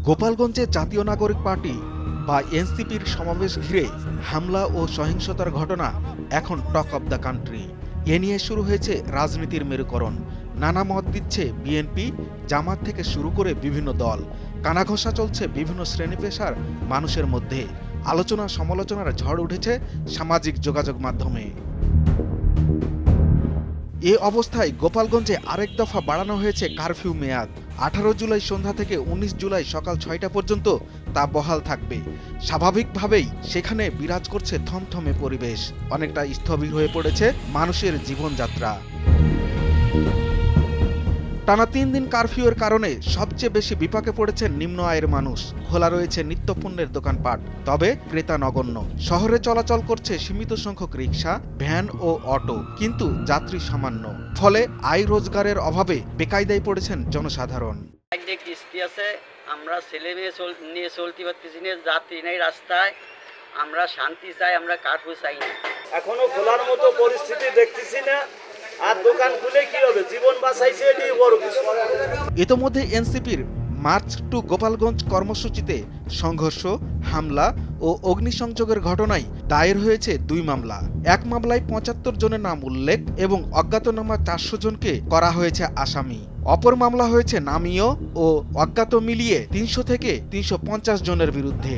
গোপালগঞ্জে জাতীয় নাগরিক পার্টি বা এনসিপির সমাবেশ ঘিরে হামলা ও সহিংসতার ঘটনা এখন টক অব দ্য কান্ট্রি। এ নিয়ে শুরু হয়েছে রাজনীতির মেরুকরণ। নানা মত দিচ্ছে বিএনপি, জামাত থেকে শুরু করে বিভিন্ন দল। কানাঘষা চলছে বিভিন্ন শ্রেণী পেশার মানুষের মধ্যে। আলোচনা সমালোচনার ঝড় উঠেছে সামাজিক যোগাযোগ মাধ্যমে। এ অবস্থায় গোপালগঞ্জে আরেক দফা বাড়ানো হয়েছে কারফিউ মেয়াদ। 18 জুলাই সন্ধ্যা থেকে 19 জুলাই সকাল 6টা পর্যন্ত তা বহাল থাকবে। স্বাভাবিকভাবেই সেখানে বিরাজ করছে থমথমে পরিবেশ। অনেকটা স্থবির হয়ে পড়েছে মানুষের জীবনযাত্রা। টানা 3 দিন কারফিউয়ের কারণে সবচেয়ে বেশি বিপাকে পড়েছেন নিম্ন আয়ের মানুষ। খোলা রয়েছে নিত্যপণ্যের দোকানপাট, তবে ক্রেতা নগণ্য। শহরে চলাচল করছে সীমিত সংখ্যক রিক্সা, ভ্যান ও অটো, কিন্তু যাত্রী সামান্য। ফলে আয় রোজগারের অভাবে বেকায়দায় পড়েছেন জনসাধারণ। কিস্তি আছে, আমরা ছেলে মেয়ে নিয়ে চলতে পারতেছি না, যাত্রী নেই রাস্তায়। আমরা শান্তি চাই, আমরা কারফিউ চাই না। এখনো খোলার মতো পরিস্থিতি দেখতেছি না। আর দোকান খুলে কি হবে, জীবন বাঁচাইছে এটাই বড় কিছু। ইতোমধ্যে এনসিপির মার্চ টু গোপালগঞ্জ কর্মসূচিতে সংঘর্ষ, হামলা ও অগ্নিসংযোগের ঘটনায় দায়ের হয়েছে 2 মামলা। এক মামলায় 75 জনের নাম উল্লেখ এবং অজ্ঞাতনামা 400 জনকে করা হয়েছে আসামি। অপর মামলা হয়েছে নামীয় ও অজ্ঞাত মিলিয়ে 300 থেকে 350 জনের বিরুদ্ধে।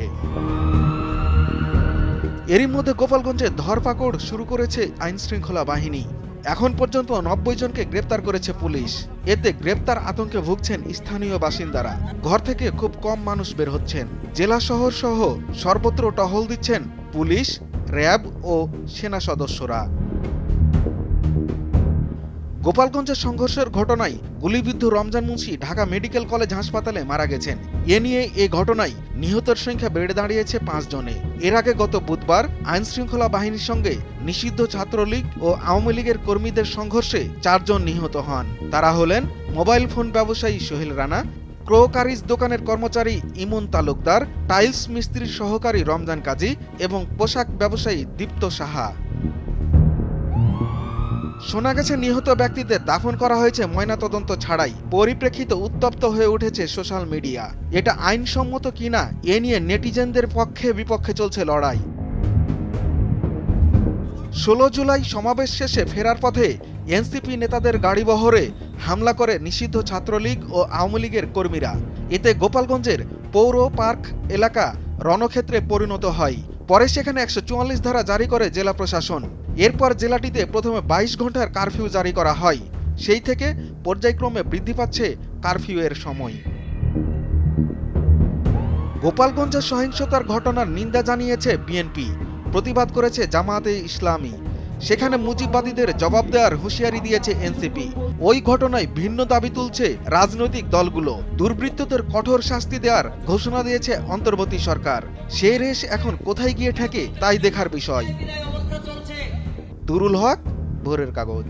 এরই মধ্যে গোপালগঞ্জে ধরপাকড় শুরু করেছে আইনশৃঙ্খলা বাহিনী। এখন পর্যন্ত 90 জনকে গ্রেপ্তার করেছে পুলিশ। এতে গ্রেপ্তার আতঙ্কে ভুগছেন স্থানীয় বাসিন্দারা। ঘর থেকে খুব কম মানুষ বের হচ্ছেন। জেলা শহর সহ সর্বত্র টহল দিচ্ছেন পুলিশ, র্যাব ও সেনা সদস্যরা। গোপালগঞ্জের সংঘর্ষের ঘটনায় গুলিবিদ্ধ রমজান মুন্সি ঢাকা মেডিকেল কলেজ হাসপাতালে মারা গেছেন। এ নিয়ে এ ঘটনায় নিহতের সংখ্যা বেড়ে দাঁড়িয়েছে 5 জনে। এর আগে গত বুধবার আইনশৃঙ্খলা বাহিনীর সঙ্গে নিষিদ্ধ ছাত্রলীগ ও আওয়ামী লীগের কর্মীদের সংঘর্ষে 4 জন নিহত হন। তারা হলেন মোবাইল ফোন ব্যবসায়ী সোহেল রানা, ক্রোকারিজ দোকানের কর্মচারী ইমন তালুকদার, টাইলস মিস্ত্রির সহকারী রমজান কাজী এবং পোশাক ব্যবসায়ী দীপ্ত সাহা। শোনা গেছে নিহত ব্যক্তিদের দাফন করা হয়েছে ময়নাতদন্ত ছাড়াই। পরিপ্রেক্ষিতে উত্তপ্ত হয়ে উঠেছে সোশ্যাল মিডিয়া। এটা আইনসম্মত কিনা এ নিয়ে নেটিজেনদের পক্ষে বিপক্ষে চলছে লড়াই। 16 জুলাই সমাবেশ শেষে ফেরার পথে এনসিপি নেতাদের গাড়িবহরে হামলা করে নিষিদ্ধ ছাত্রলীগ ও আওয়ামী লীগের কর্মীরা। এতে গোপালগঞ্জের পৌর পার্ক এলাকা রণক্ষেত্রে পরিণত হয়। পরে সেখানে 144 ধারা জারি করে জেলা প্রশাসন। এরপর জেলাটিতে প্রথমে 22 ঘন্টার কারফিউ জারি করা হয়। সেই থেকে পর্যায়ক্রমে বৃদ্ধি পাচ্ছে কারফিউয়ের সময়। গোপালগঞ্জের সহিংসতার ঘটনার নিন্দা জানিয়েছে বিএনপি, প্রতিবাদ করেছে জামায়াতে ইসলামী। সেখানে মুজিববাদীদের জবাব দেওয়ার হুঁশিয়ারি দিয়েছে এনসিপি। ওই ঘটনায় ভিন্ন দাবি তুলছে রাজনৈতিক দলগুলো। দুর্বৃত্তদের কঠোর শাস্তি দেওয়ার ঘোষণা দিয়েছে অন্তর্বর্তী সরকার। সেই রেশ এখন কোথায় গিয়ে ঠেকে তাই দেখার বিষয়। দুরুল হক, ভোরের কাগজ।